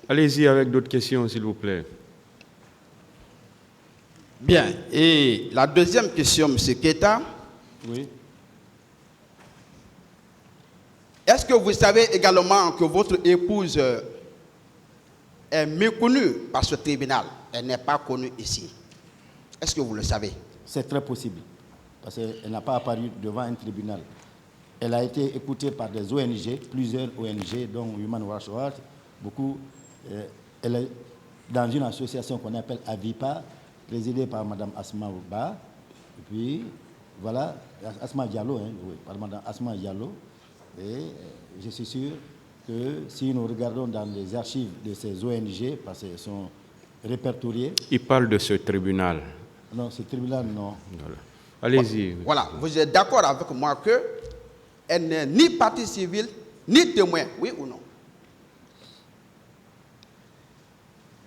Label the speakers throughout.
Speaker 1: Allez-y avec d'autres questions, s'il vous plaît.
Speaker 2: Bien. Et la deuxième question, M. Keita.
Speaker 3: Oui.
Speaker 2: Est-ce que vous savez également que votre épouse est méconnue par ce tribunal? Elle n'est pas connue ici. Est-ce que vous le savez?
Speaker 3: C'est très possible, parce qu'elle n'a pas apparu devant un tribunal. Elle a été écoutée par des ONG, plusieurs ONG, dont Human Rights Watch, beaucoup. Elle est dans une association qu'on appelle AVIPA, présidée par Mme Asma Ba. Et puis, voilà, Asma Diallo, oui, par Mme Asma Diallo. Et je suis sûr que si nous regardons dans les archives de ces ONG, parce qu'elles sont répertoriées.
Speaker 1: Il parle de ce tribunal.
Speaker 3: Non, ce tribunal, non.
Speaker 1: Voilà. Allez-y.
Speaker 2: Voilà, vous êtes d'accord avec moi que elle n'est ni partie civile, ni témoin, oui ou non?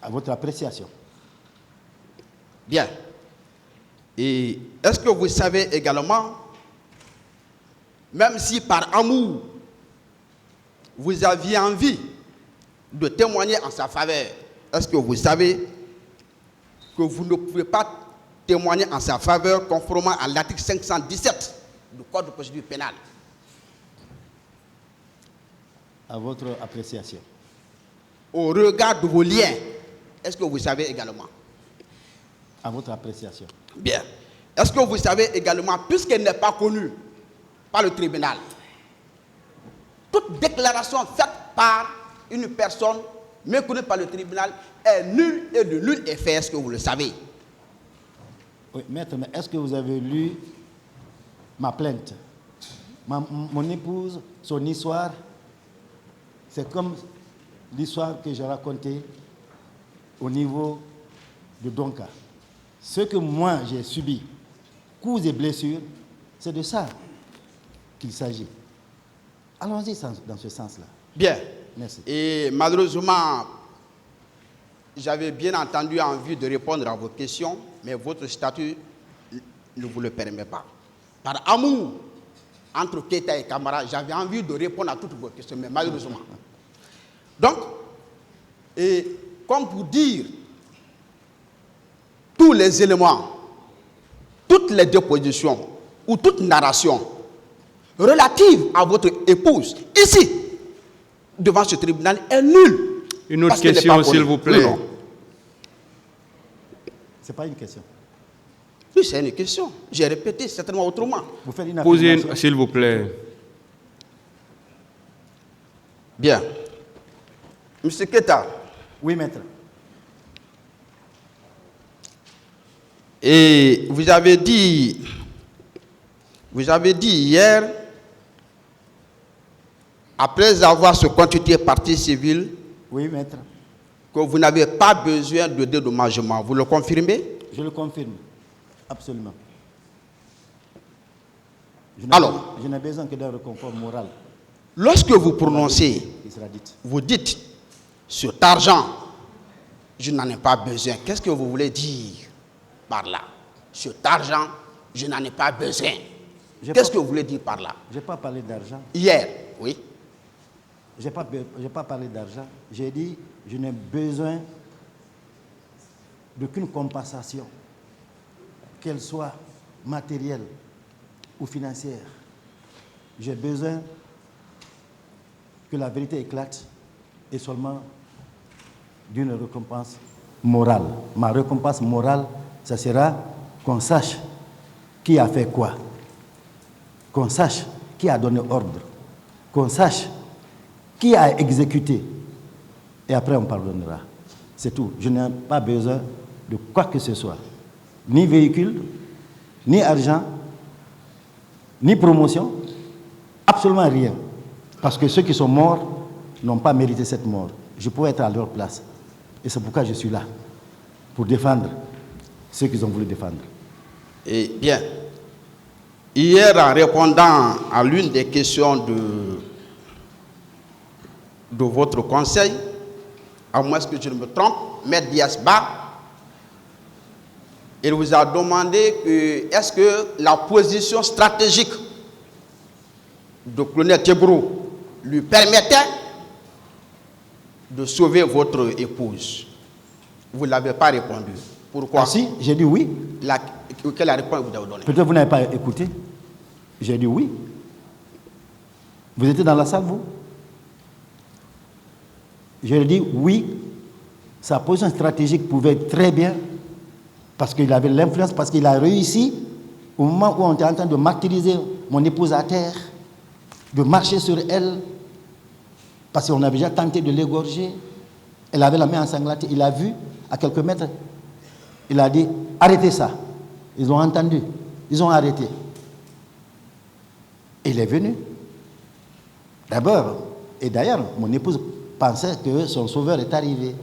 Speaker 3: À votre appréciation.
Speaker 2: Bien. Et est-ce que vous savez également, même si par amour, vous aviez envie de témoigner en sa faveur, est-ce que vous savez que vous ne pouvez pas témoigner en sa faveur conformément à l'article 517 du Code de procédure pénale?
Speaker 3: À votre appréciation.
Speaker 2: Au regard de vos liens, est-ce que vous savez également?
Speaker 3: À votre appréciation.
Speaker 2: Bien. Est-ce que vous savez également, puisqu'elle n'est pas connue par le tribunal, toute déclaration faite par une personne méconnue par le tribunal est nulle et de nul effet? Est-ce que vous le savez?
Speaker 3: Oui, maître, mais est-ce que vous avez lu ma plainte? Mon épouse, son histoire, c'est comme l'histoire que j'ai racontée au niveau de Donka. Ce que moi j'ai subi, coups et blessures, c'est de ça qu'il s'agit. Allons-y dans ce sens-là.
Speaker 2: Bien.
Speaker 3: Merci.
Speaker 2: Et malheureusement, j'avais bien entendu envie de répondre à vos questions, mais votre statut ne vous le permet pas. Par amour entre Keita et Camara, j'avais envie de répondre à toutes vos questions, mais malheureusement. Donc, et comme pour dire tous les éléments, toutes les dépositions ou toute narration relative à votre épouse, ici, devant ce tribunal, est nulle.
Speaker 1: Une autre question, s'il vous plaît.
Speaker 3: Ce n'est pas une question.
Speaker 2: Oui, c'est une question. J'ai répété certainement autrement.
Speaker 3: Vous faites une
Speaker 1: Posez,
Speaker 3: affirmation.
Speaker 1: s'il vous plaît.
Speaker 2: Bien. Monsieur Keita.
Speaker 3: Oui, maître.
Speaker 2: Et vous avez dit hier, après avoir se constitué partie civile,
Speaker 3: Oui, maître.
Speaker 2: que vous n'avez pas besoin de dédommagement. Vous le confirmez?
Speaker 3: Je le confirme. Absolument.
Speaker 2: Alors,
Speaker 3: je n'ai besoin que d'un réconfort moral.
Speaker 2: Lorsque vous prononcez,
Speaker 3: Qui sera dit.
Speaker 2: vous dites, cet argent, je n'en ai pas besoin. Qu'est-ce que vous voulez dire par là? Cet argent, je n'en ai pas besoin. Qu'est-ce que vous voulez dire par là?
Speaker 3: Je n'ai pas parlé d'argent.
Speaker 2: Hier, oui.
Speaker 3: Je n'ai pas parlé d'argent. J'ai dit, je n'ai besoin d'aucune compensation, qu'elle soit matérielle ou financière. J'ai besoin que la vérité éclate et seulement d'une récompense morale. Ma récompense morale, ça sera qu'on sache qui a fait quoi, qu'on sache qui a donné ordre, qu'on sache qui a exécuté. Et après, on pardonnera. C'est tout. Je n'ai pas besoin de quoi que ce soit. Ni véhicule, ni argent, ni promotion. Absolument rien. Parce que ceux qui sont morts n'ont pas mérité cette mort. Je pourrais être à leur place. Et c'est pourquoi je suis là. Pour défendre ceux qu'ils ont voulu défendre.
Speaker 2: Et bien, hier, en répondant à l'une des questions de votre conseil, à moins que je ne me trompe, Maître Diasba, il vous a demandé que est-ce que la position stratégique de colonel Tebro lui permettait de sauver votre épouse. Vous ne l'avez pas répondu. Pourquoi?
Speaker 3: Ah si, j'ai dit oui.
Speaker 2: Quelle réponse vous avez donnée?
Speaker 3: Peut-être vous n'avez pas écouté. J'ai dit oui. Vous étiez dans la salle, vous? J'ai dit oui. Sa position stratégique pouvait être très bien, parce qu'il avait l'influence, parce qu'il a réussi, au moment où on était en train de martyriser mon épouse à terre, de marcher sur elle, parce qu'on avait déjà tenté de l'égorger. Elle avait la main ensanglantée. Il a vu, à quelques mètres, il a dit, arrêtez ça. Ils ont entendu. Ils ont arrêté. Et il est venu. D'abord, et d'ailleurs, mon épouse pensait que son sauveur est arrivé.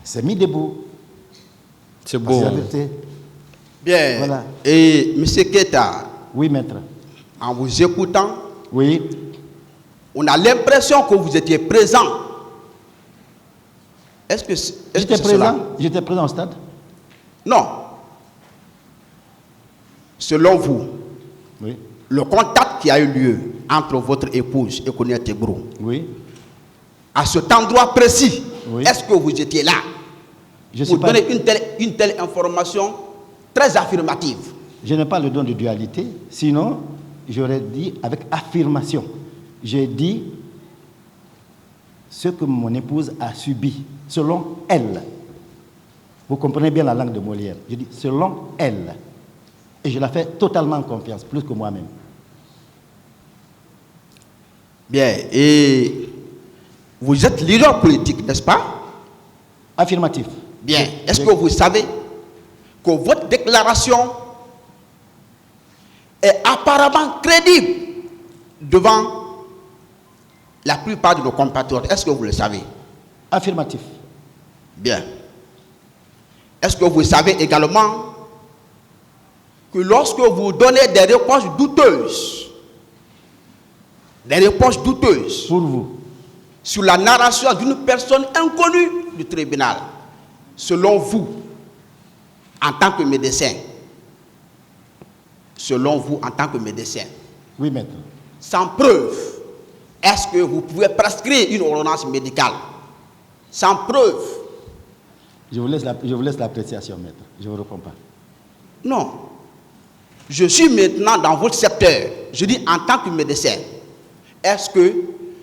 Speaker 3: Il s'est mis debout.
Speaker 1: C'est beau.
Speaker 2: Bien.
Speaker 3: Voilà.
Speaker 2: Et M. Keita,
Speaker 3: Oui, maître.
Speaker 2: en vous écoutant,
Speaker 3: Oui.
Speaker 2: on a l'impression que vous étiez présent. Est-ce que
Speaker 3: J'étais
Speaker 2: c'est
Speaker 3: présent.
Speaker 2: cela?
Speaker 3: J'étais présent au stade.
Speaker 2: Non. Selon vous,
Speaker 3: Oui.
Speaker 2: le contact qui a eu lieu entre votre épouse et Koné Tegbro,
Speaker 3: Oui.
Speaker 2: à cet endroit précis,
Speaker 3: Oui.
Speaker 2: est-ce que vous étiez là
Speaker 3: Je
Speaker 2: pour
Speaker 3: suis pas.
Speaker 2: donner une telle information très affirmative?
Speaker 3: Je n'ai pas le don de dualité, sinon j'aurais dit avec affirmation. J'ai dit ce que mon épouse a subi, selon elle. Vous comprenez bien la langue de Molière. Je dis selon elle. Et je la fais totalement confiance, plus que moi-même.
Speaker 2: Bien, et vous êtes leader politique, n'est-ce pas?
Speaker 3: Affirmatif.
Speaker 2: Bien, est-ce que vous savez que votre déclaration est apparemment crédible devant la plupart de nos compatriotes? Est-ce que vous le savez?
Speaker 3: Affirmatif.
Speaker 2: Bien. Est-ce que vous savez également que lorsque vous donnez des réponses douteuses
Speaker 3: Pour vous.
Speaker 2: sur la narration d'une personne inconnue du tribunal, selon vous, en tant que médecin,
Speaker 3: Oui, maître.
Speaker 2: sans preuve, est-ce que vous pouvez prescrire une ordonnance médicale? Sans preuve.
Speaker 3: Je vous laisse l'appréciation, maître. Je ne vous réponds pas.
Speaker 2: Non. Je suis maintenant dans votre secteur. Je dis en tant que médecin. Est-ce que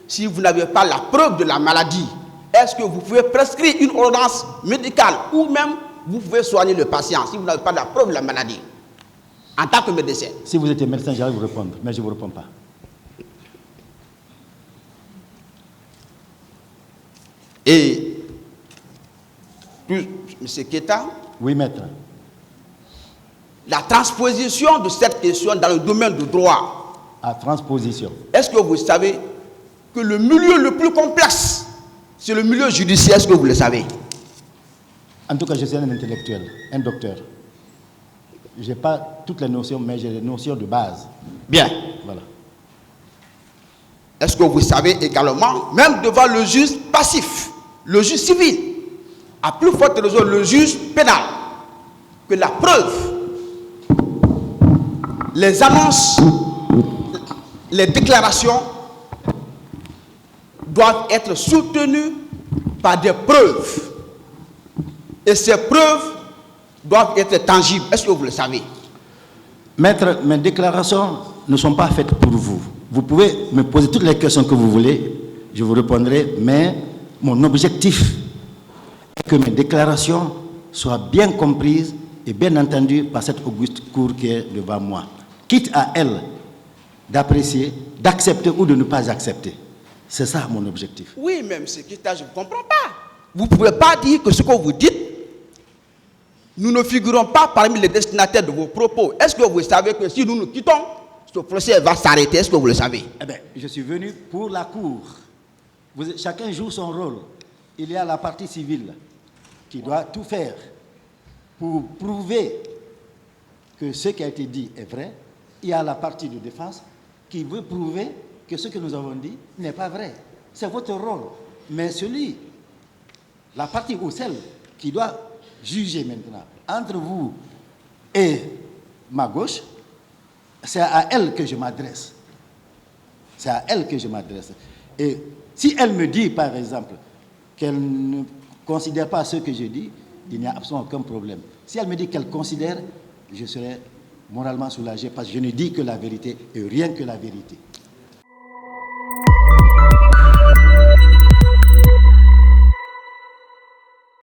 Speaker 2: si vous n'avez pas la preuve de la maladie, est-ce que vous pouvez prescrire une ordonnance médicale ou même vous pouvez soigner le patient si vous n'avez pas la preuve de la maladie? En tant que médecin.
Speaker 3: Si vous étiez médecin, j'allais vous répondre, mais je ne vous réponds pas.
Speaker 2: Et, M. Keita,
Speaker 3: Oui, maître.
Speaker 2: la transposition de cette question dans le domaine du droit,
Speaker 3: À transposition.
Speaker 2: est-ce que vous savez que le milieu le plus complexe, c'est le milieu judiciaire? Est-ce que vous le savez?
Speaker 3: En tout cas, je suis un intellectuel, un docteur. Je n'ai pas toutes les notions, mais j'ai les notions de base.
Speaker 2: Bien.
Speaker 3: Voilà.
Speaker 2: Est-ce que vous savez également, même devant le juge passif, le juge civil, à plus forte raison le juge pénal, que la preuve, les annonces, les déclarations doivent être soutenues par des preuves. Et ces preuves doivent être tangibles. Est-ce que vous le savez?
Speaker 3: Maître, mes déclarations ne sont pas faites pour vous. Vous pouvez me poser toutes les questions que vous voulez, je vous répondrai, mais mon objectif est que mes déclarations soient bien comprises et bien entendues par cette auguste cour qui est devant moi. Quitte à elle d'apprécier, d'accepter ou de ne pas accepter. C'est ça mon objectif.
Speaker 2: Oui, même ce qui est, je ne comprends pas. Vous ne pouvez pas dire que ce que vous dites, nous ne figurons pas parmi les destinataires de vos propos. Est-ce que vous savez que si nous nous quittons, ce procès va s'arrêter? Est-ce que vous le savez?
Speaker 3: Eh bien, je suis venu pour la cour. Chacun joue son rôle. Il y a la partie civile qui doit tout faire pour prouver que ce qui a été dit est vrai. Il y a la partie de défense qui veut prouver que ce que nous avons dit n'est pas vrai. C'est votre rôle. Mais la partie ou celle qui doit juger maintenant entre vous et ma gauche, c'est à elle que je m'adresse. C'est à elle que je m'adresse. Et si elle me dit, par exemple, qu'elle ne considère pas ce que je dis, il n'y a absolument aucun problème. Si elle me dit qu'elle considère, je serai moralement soulagé parce que je ne dis que la vérité et rien que la vérité.